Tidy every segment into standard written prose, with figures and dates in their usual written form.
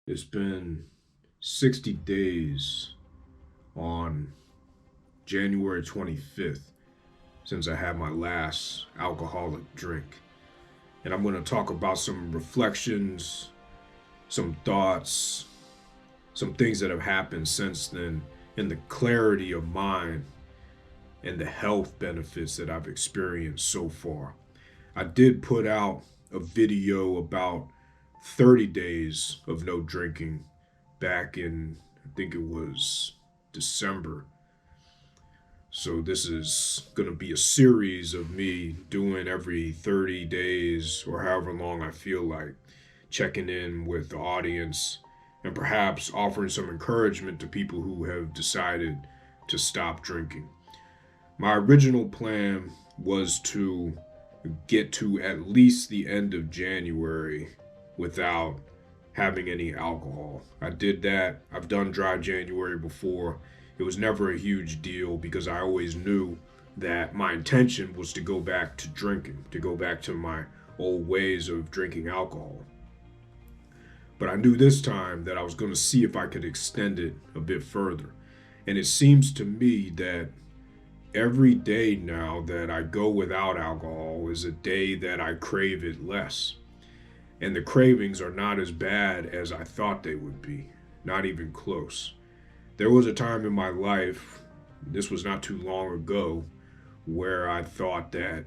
It's been 60 days on January 25th since I had my last alcoholic drink. And I'm going to talk about some reflections, some thoughts, some things that have happened since then, and the clarity of mind and the health benefits that I've experienced so far. I did put out a video about 30 days of no drinking back in, I think it was December. So this is going to be a series of me doing every 30 days or however long I feel like, checking in with the audience and perhaps offering some encouragement to people who have decided to stop drinking. My original plan was to get to at least the end of January without having any alcohol. I did that. I've done dry January before. It was never a huge deal because I always knew that my intention was to go back to drinking, to go back to my old ways of drinking alcohol. But I knew this time that I was going to see if I could extend it a bit further. And it seems to me that every day now that I go without alcohol is a day that I crave it less. And the cravings are not as bad as I thought they would be, not even close. There was a time in my life, this was not too long ago, where I thought that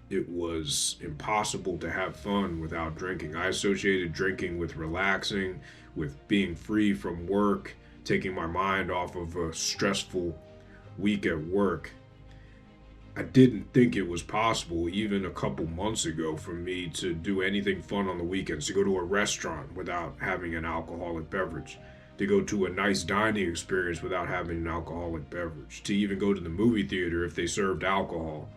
it was impossible to have fun without drinking. I associated drinking with relaxing, with being free from work, taking my mind off of a stressful week at work. I didn't think it was possible even a couple months ago for me to do anything fun on the weekends, to go to a restaurant without having an alcoholic beverage, to go to a nice dining experience without having an alcoholic beverage, to even go to the movie theater if they served alcohol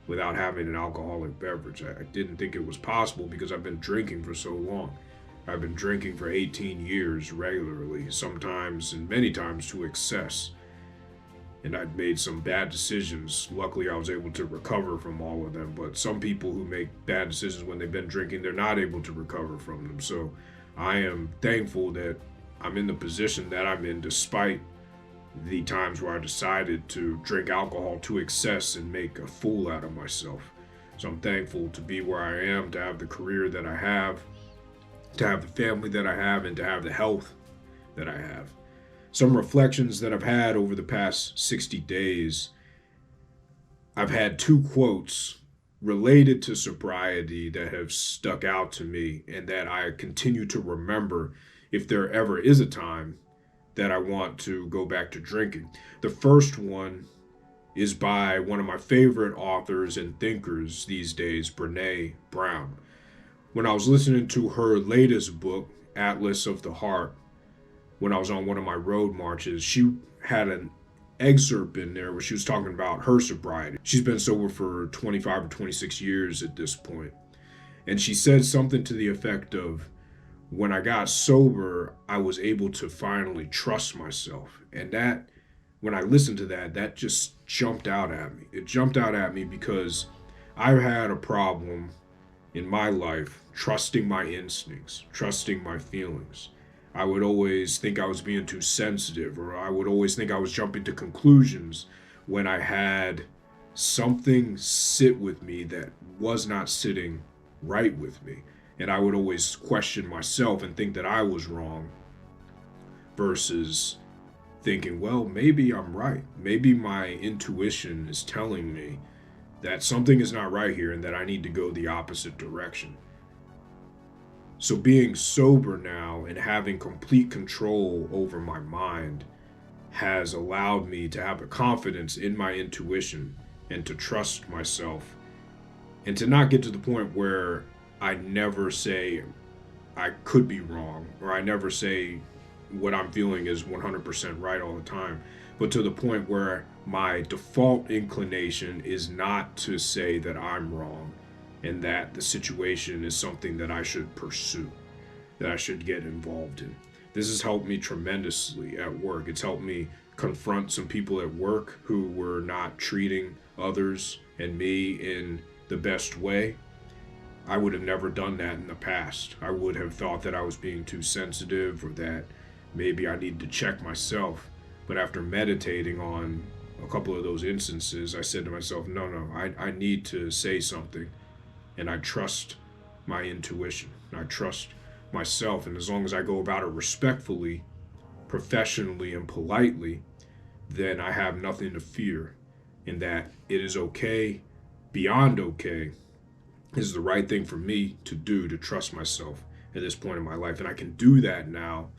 without having an alcoholic beverage. I didn't think it was possible because I've been drinking for so long. I've been drinking for 18 years regularly, sometimes and many times to excess. And I'd made some bad decisions. Luckily, I was able to recover from all of them. But some people who make bad decisions when they've been drinking, they're not able to recover from them. So I am thankful that I'm in the position that I'm in, despite the times where I decided to drink alcohol to excess and make a fool out of myself. So I'm thankful to be where I am, to have the career that I have, to have the family that I have, and to have the health that I have. Some reflections that I've had over the past 60 days. I've had two quotes related to sobriety that have stuck out to me and that I continue to remember if there ever is a time that I want to go back to drinking. The first one is by one of my favorite authors and thinkers these days, Brene Brown. When I was listening to her latest book, Atlas of the Heart, when I was on one of my road marches, she had an excerpt in there where she was talking about her sobriety. She's been sober for 25 or 26 years at this point. And she said something to the effect of, when I got sober, I was able to finally trust myself. And that, when I listened to that, that just jumped out at me. It jumped out at me because I've had a problem in my life trusting my instincts, trusting my feelings. I would always think I was being too sensitive, or I would always think I was jumping to conclusions when I had something sit with me that was not sitting right with me. And I would always question myself and think that I was wrong versus thinking, well, maybe I'm right. Maybe my intuition is telling me that something is not right here and that I need to go the opposite direction. So being sober now and having complete control over my mind has allowed me to have the confidence in my intuition and to trust myself and to not get to the point where I never say I could be wrong, or I never say what I'm feeling is 100% right all the time, but to the point where my default inclination is not to say that I'm wrong and that the situation is something that I should pursue, that I should get involved in. This has helped me tremendously at work. It's helped me confront some people at work who were not treating others and me in the best way. I would have never done that in the past. I would have thought that I was being too sensitive or that maybe I need to check myself. But after meditating on a couple of those instances, I said to myself, no, I need to say something. And I trust my intuition. I trust myself. And as long as I go about it respectfully, professionally, and politely, then I have nothing to fear. And that it is okay, beyond okay, is the right thing for me to do, to trust myself at this point in my life. And I can do that now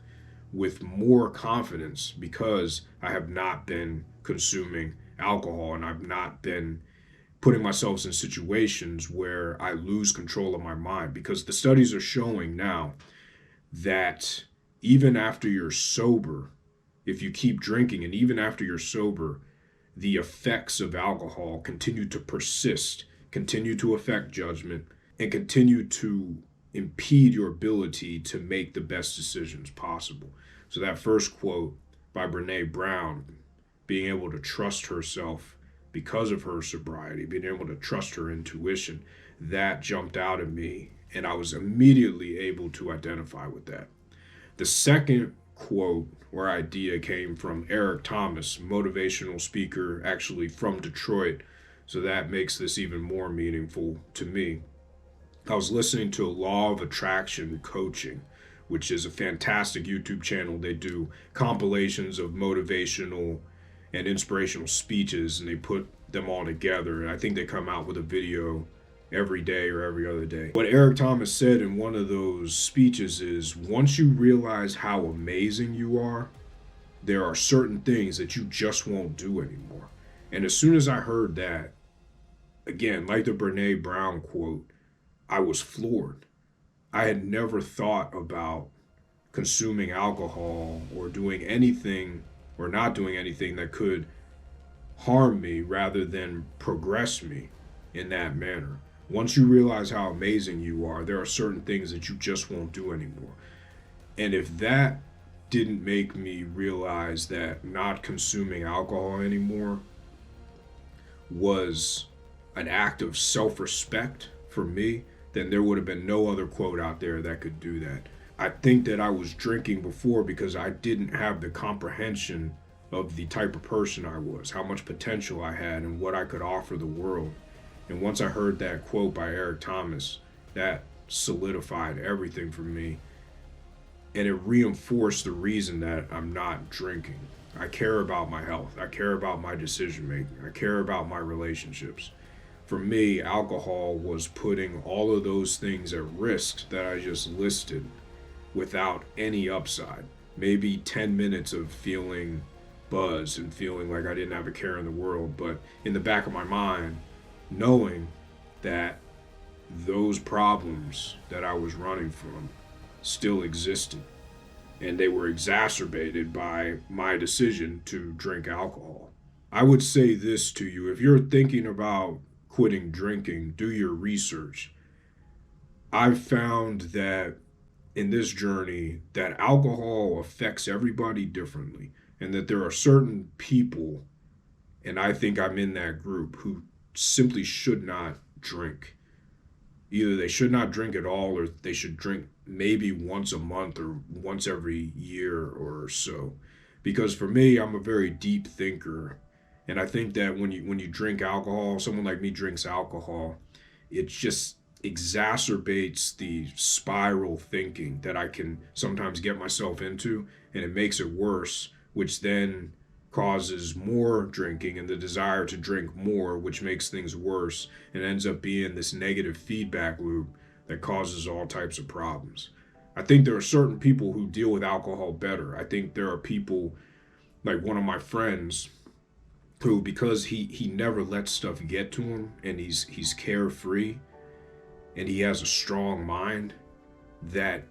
with more confidence because I have not been consuming alcohol and I've not been putting myself in situations where I lose control of my mind. Because the studies are showing now that even after you're sober, if you keep drinking and even after you're sober, the effects of alcohol continue to persist, continue to affect judgment, and continue to impede your ability to make the best decisions possible. So that first quote by Brene Brown, being able to trust herself because of her sobriety, being able to trust her intuition, that jumped out at me, and I was immediately able to identify with that. The second quote or idea came from Eric Thomas, motivational speaker, actually from Detroit. So that makes this even more meaningful to me. I was listening to Law of Attraction Coaching, which is a fantastic YouTube channel. They do compilations of motivational and inspirational speeches, and they put them all together. And I think they come out with a video every day or every other day. What Eric Thomas said in one of those speeches is, once you realize how amazing you are, there are certain things that you just won't do anymore. And as soon as I heard that, again, like the Brene Brown quote, I was floored. I had never thought about consuming alcohol or doing anything or not doing anything that could harm me rather than progress me in that manner. Once you realize how amazing you are, there are certain things that you just won't do anymore. And if that didn't make me realize that not consuming alcohol anymore was an act of self-respect for me, then there would have been no other quote out there that could do that. I think that I was drinking before because I didn't have the comprehension of the type of person I was, how much potential I had, and what I could offer the world. And once I heard that quote by Eric Thomas, that solidified everything for me. And it reinforced the reason that I'm not drinking. I care about my health. I care about my decision making. I care about my relationships. For me, alcohol was putting all of those things at risk that I just listed without any upside. Maybe 10 minutes of feeling buzz and feeling like I didn't have a care in the world, but in the back of my mind, knowing that those problems that I was running from still existed, and they were exacerbated by my decision to drink alcohol. I would say this to you: if you're thinking about quitting drinking, do your research. I've found that in this journey that alcohol affects everybody differently, and that there are certain people, and I think I'm in that group, who simply should not drink. Either they should not drink at all, or they should drink maybe once a month or once every year or so. Because for me, I'm a very deep thinker, and I think that when you drink alcohol, someone like me drinks alcohol, it just exacerbates the spiral thinking that I can sometimes get myself into, and it makes it worse, which then causes more drinking and the desire to drink more, which makes things worse and ends up being this negative feedback loop that causes all types of problems. I think there are certain people who deal with alcohol better. I think there are people like one of my friends who, because he never lets stuff get to him, and he's carefree and he has a strong mind, that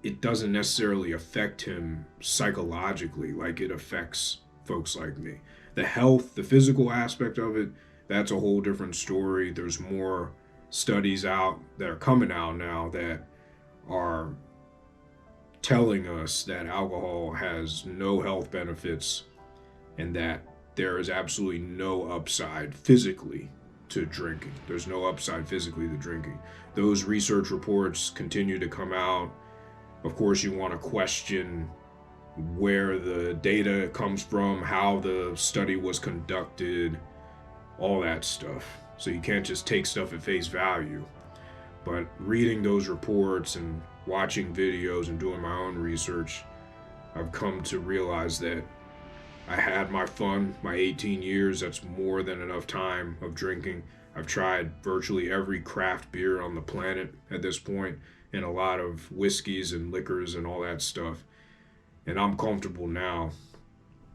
it doesn't necessarily affect him psychologically like it affects folks like me. The health, the physical aspect of it, that's a whole different story. There's more studies out that are coming out now that are telling us that alcohol has no health benefits and that there is absolutely no upside physically to drinking. There's no upside physically to drinking. Those research reports continue to come out. Of course, you want to question where the data comes from, how the study was conducted, all that stuff. So you can't just take stuff at face value. But reading those reports and watching videos and doing my own research, I've come to realize that I had my fun, my 18 years, that's more than enough time of drinking. I've tried virtually every craft beer on the planet at this point, and a lot of whiskeys and liquors and all that stuff. And I'm comfortable now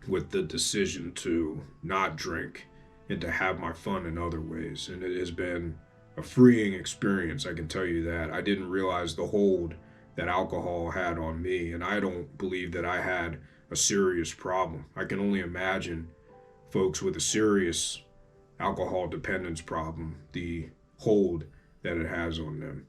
with the decision to not drink and to have my fun in other ways. And it has been a freeing experience, I can tell you that. I didn't realize the hold that alcohol had on me, and I don't believe that I had a serious problem. I can only imagine folks with a serious alcohol dependence problem, the hold that it has on them.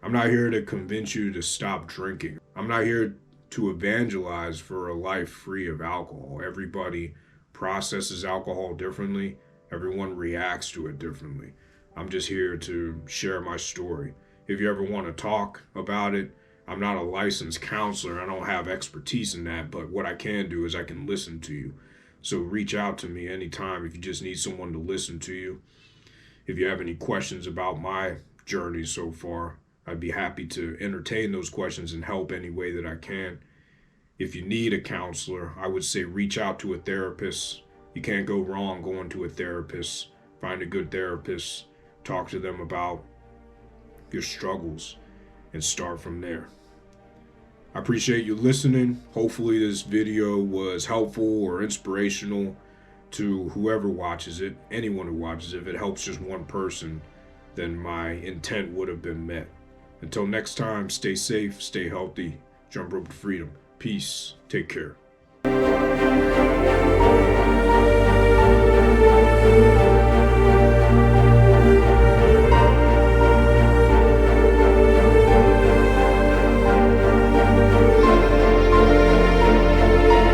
I'm not here to convince you to stop drinking. I'm not here to evangelize for a life free of alcohol. Everybody processes alcohol differently. Everyone reacts to it differently. I'm just here to share my story. If you ever want to talk about it, I'm not a licensed counselor. I don't have expertise in that, but what I can do is I can listen to you. So reach out to me anytime if you just need someone to listen to you. If you have any questions about my journey so far, I'd be happy to entertain those questions and help any way that I can. If you need a counselor, I would say reach out to a therapist. You can't go wrong going to a therapist. Find a good therapist, talk to them about your struggles, and start from there. I appreciate you listening. Hopefully this video was helpful or inspirational to whoever watches it, anyone who watches it. If it helps just one person, then my intent would have been met. Until next time, stay safe, stay healthy, jump rope to freedom. Peace. Take care.